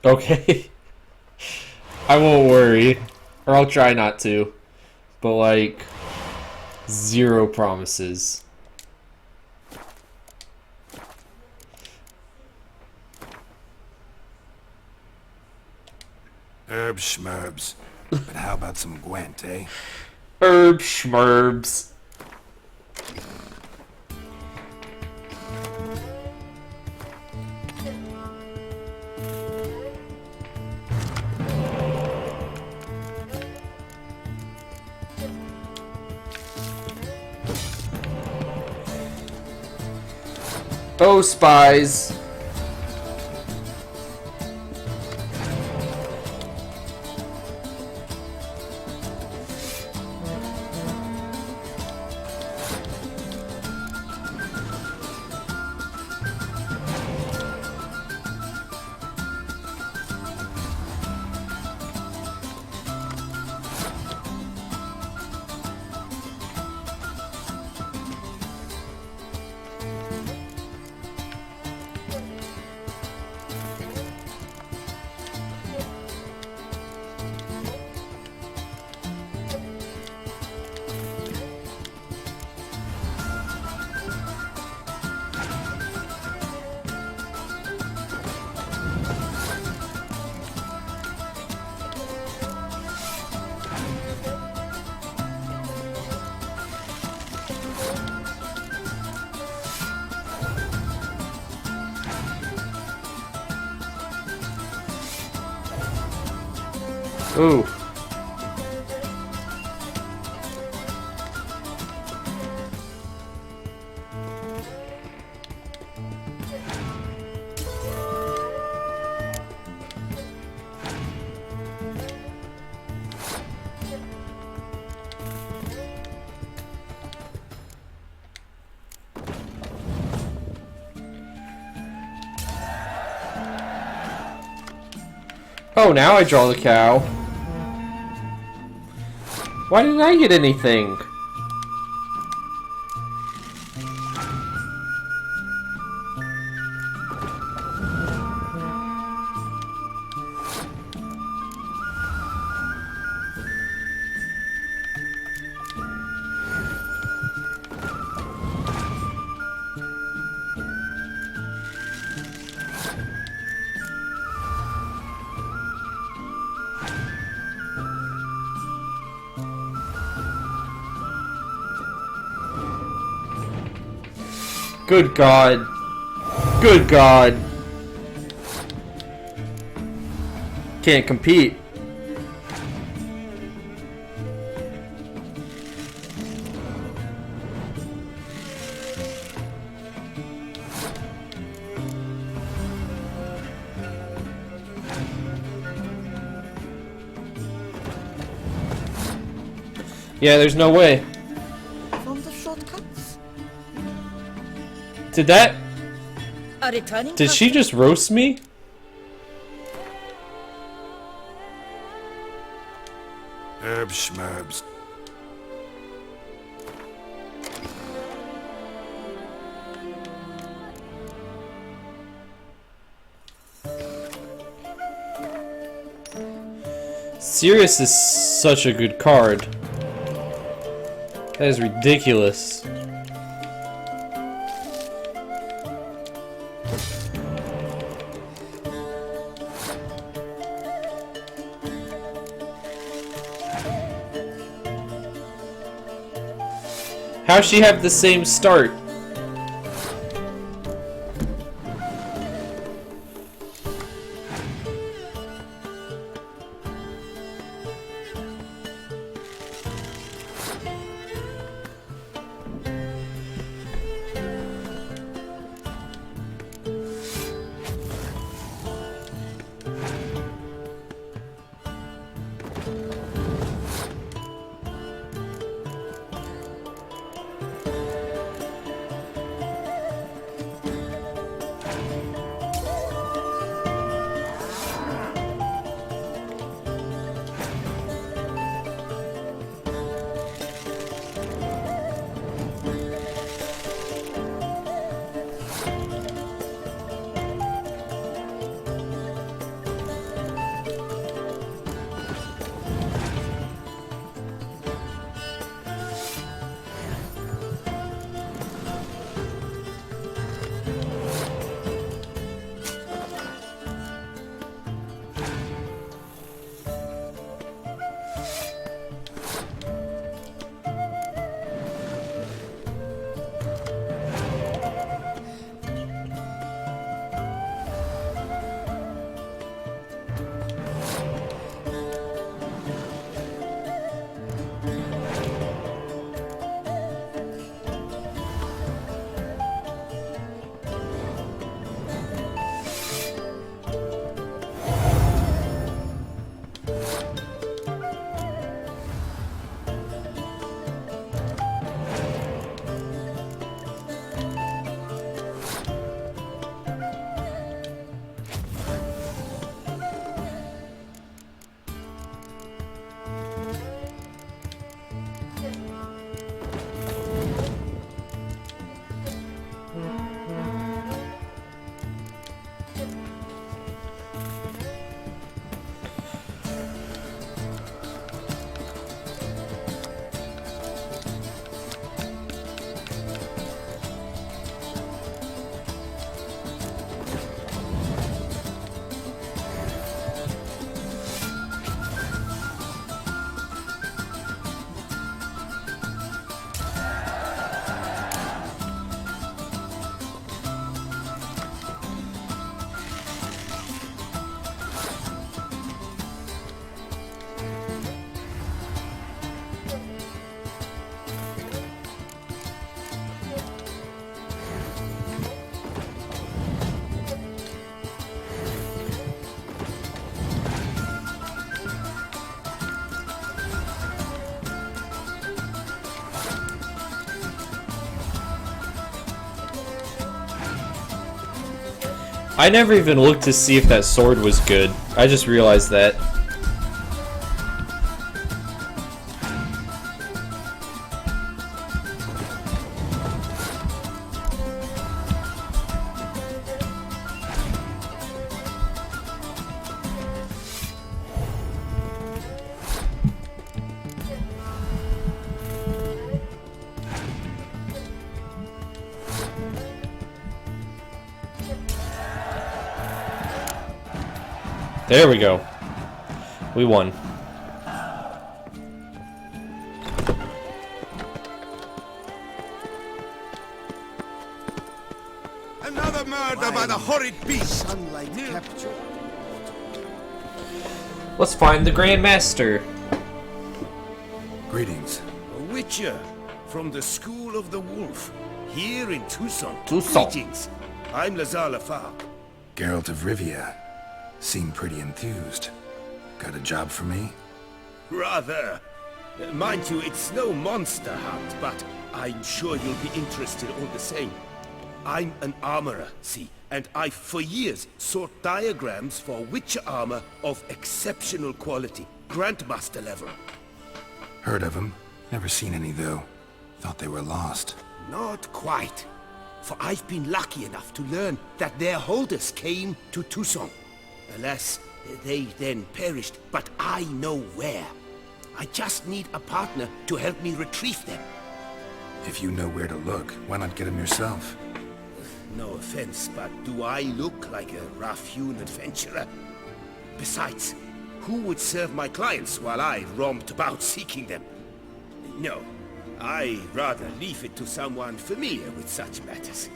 Okay. I won't worry. Or I'll try not to. But, like, zero promises. Herb schmerbs. But how about some Gwent, eh? Herb schmerbs. Oh, spies. Ooh. Oh, now I draw the cow. Why didn't I get anything? Good God. Good God. Can't compete. Yeah, there's no way. Fond of shortcuts? Did that... A returning Did she just roast me? Herb schmerbs. Sirius is such a good card. That is ridiculous. How's she have the same start? I never even looked to see if that sword was good. I just realized that. There we go. We won. Another murder by the horrid beast! Sunlight capture. Let's find the Grand Master. Greetings. A witcher from the School of the Wolf, here in Tucson. Tucson. Greetings. I'm Lazar Lafargue. Geralt of Rivia. Seem pretty enthused. Got a job for me? Rather. Mind you, it's no monster hunt, but I'm sure you'll be interested all the same. I'm an armorer, see, and I've for years sought diagrams for witcher armor of exceptional quality, Grandmaster level. Heard of them. Never seen any, though. Thought they were lost. Not quite. For I've been lucky enough to learn that their holders came to Tucson. Alas, they then perished, but I know where. I just need a partner to help me retrieve them. If you know where to look, why not get them yourself? No offense, but do I look like a rough-hewn adventurer? Besides, who would serve my clients while I roamed about seeking them? No, I'd rather leave it to someone familiar with such matters.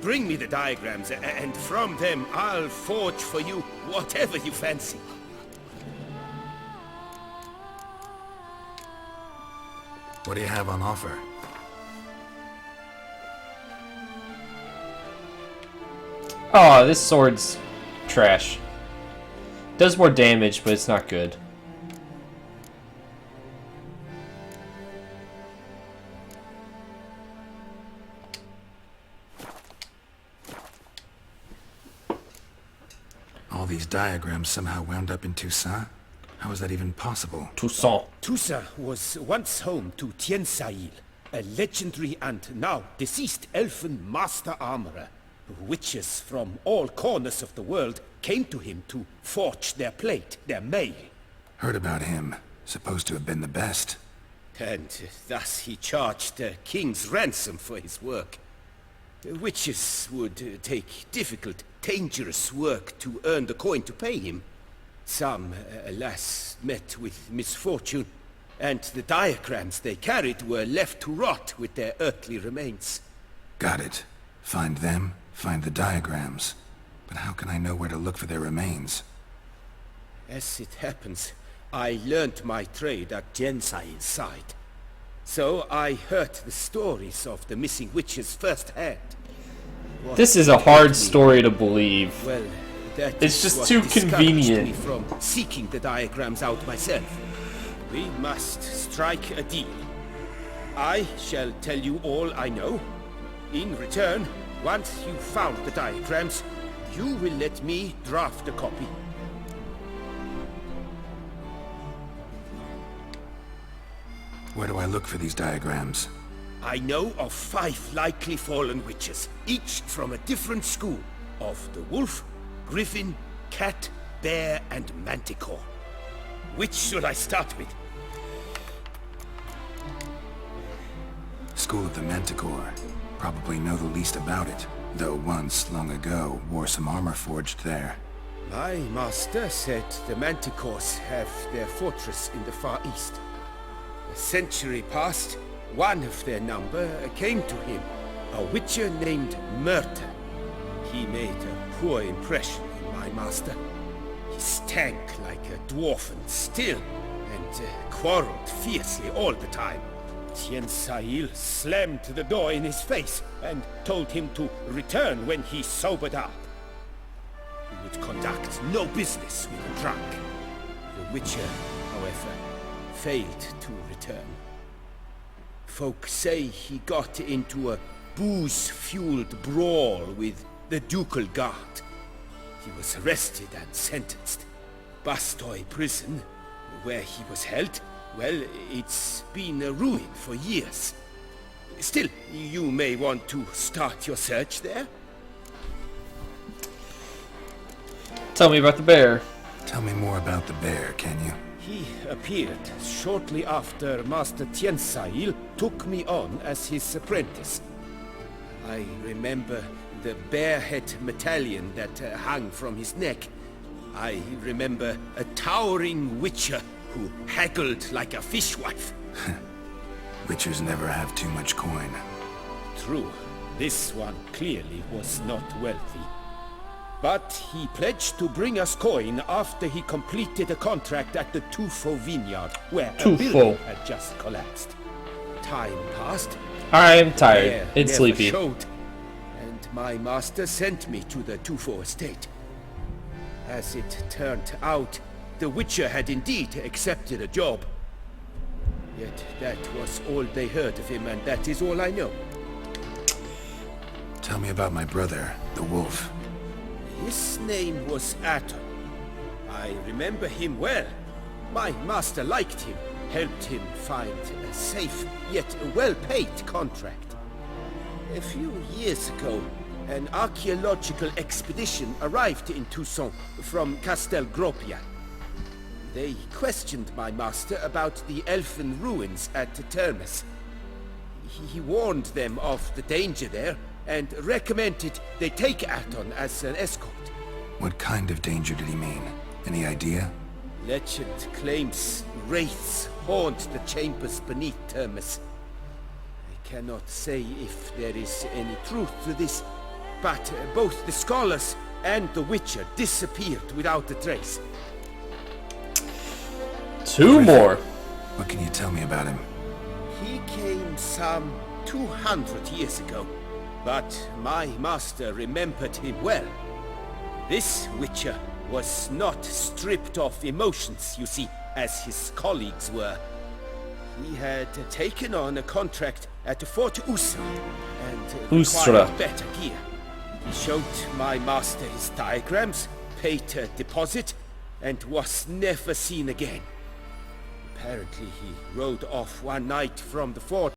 Bring me the diagrams, and from them I'll forge for you whatever you fancy. What do you have on offer? Oh, this sword's trash. Does more damage, but it's not good. All these diagrams somehow wound up in Toussaint? How is that even possible? Toussaint. Toussaint was once home to Tien Sail, a legendary and now deceased elfin master armorer. Witches from all corners of the world came to him to forge their plate, their mail. Heard about him. Supposed to have been the best. And thus he charged a king's ransom for his work. Witches would take difficult, dangerous work to earn the coin to pay him. Some, alas, met with misfortune, and the diagrams they carried were left to rot with their earthly remains. Got it. Find them, find the diagrams. But how can I know where to look for their remains? As it happens, I learned my trade at Jensail's side. So I heard the stories of the missing witches firsthand. What This is a hard kept me- story to believe. Well, that It's is just what too discouraged convenient. me from seeking the diagrams out myself. We must strike a deal. I shall tell you all I know. In return, once you've found the diagrams, you will let me draft a copy. Where do I look for these diagrams? I know of 5 likely fallen witches, each from a different school of the wolf, griffin, cat, bear, and manticore. Which should I start with? School of the Manticore. Probably know the least about it, though once, long ago, wore some armor forged there. My master said the manticores have their fortress in the far east. A century past, one of their number came to him, a witcher named Murta. He made a poor impression on my master. He stank like a dwarfen still, and quarreled fiercely all the time. Tien Sail slammed the door in his face and told him to return when he sobered up. He would conduct no business with a drunk. The Witcher, however, failed to return. Folk say he got into a booze-fueled brawl with the Ducal Guard, He was arrested and sentenced. Bastoy prison, where he was held, well, it's been a ruin for years. Still, you may want to start your search there. Tell me about the bear. Tell me more about the bear, can you? He appeared shortly after Master Tiensail took me on as his apprentice. I remember the bear-head medallion that hung from his neck. I remember a towering witcher who haggled like a fishwife. Witchers never have too much coin. True, this one clearly was not wealthy. But he pledged to bring us coin after he completed a contract at the Tufo vineyard, where a Tufo. building had just collapsed. Time passed. I'm Bear tired and never sleepy. showed, and my master sent me to the Tufo estate. As it turned out, the Witcher had indeed accepted a job. Yet that was all they heard of him, and that is all I know. Tell me about my brother, the wolf. His name was Aton. I remember him well. My master liked him, helped him find a safe yet well-paid contract. A few years ago, an archaeological expedition arrived in Toussaint from Castel Gropia. They questioned my master about the elfin ruins at Termes. He warned them of the danger there and recommended they take Aton as an escort. What kind of danger did he mean? Any idea? Legend claims wraiths haunt the chambers beneath Termes. I cannot say if there is any truth to this, but both the scholars and the Witcher disappeared without a trace. 2 more. What can you tell me about him? He came some 200 years ago, but my master remembered him well. This Witcher was not stripped of emotions, you see, as his colleagues were. He had taken on a contract at Fort Usra and Usra. required better gear. He showed my master his diagrams, paid a deposit, and was never seen again. Apparently he rode off one night from the fort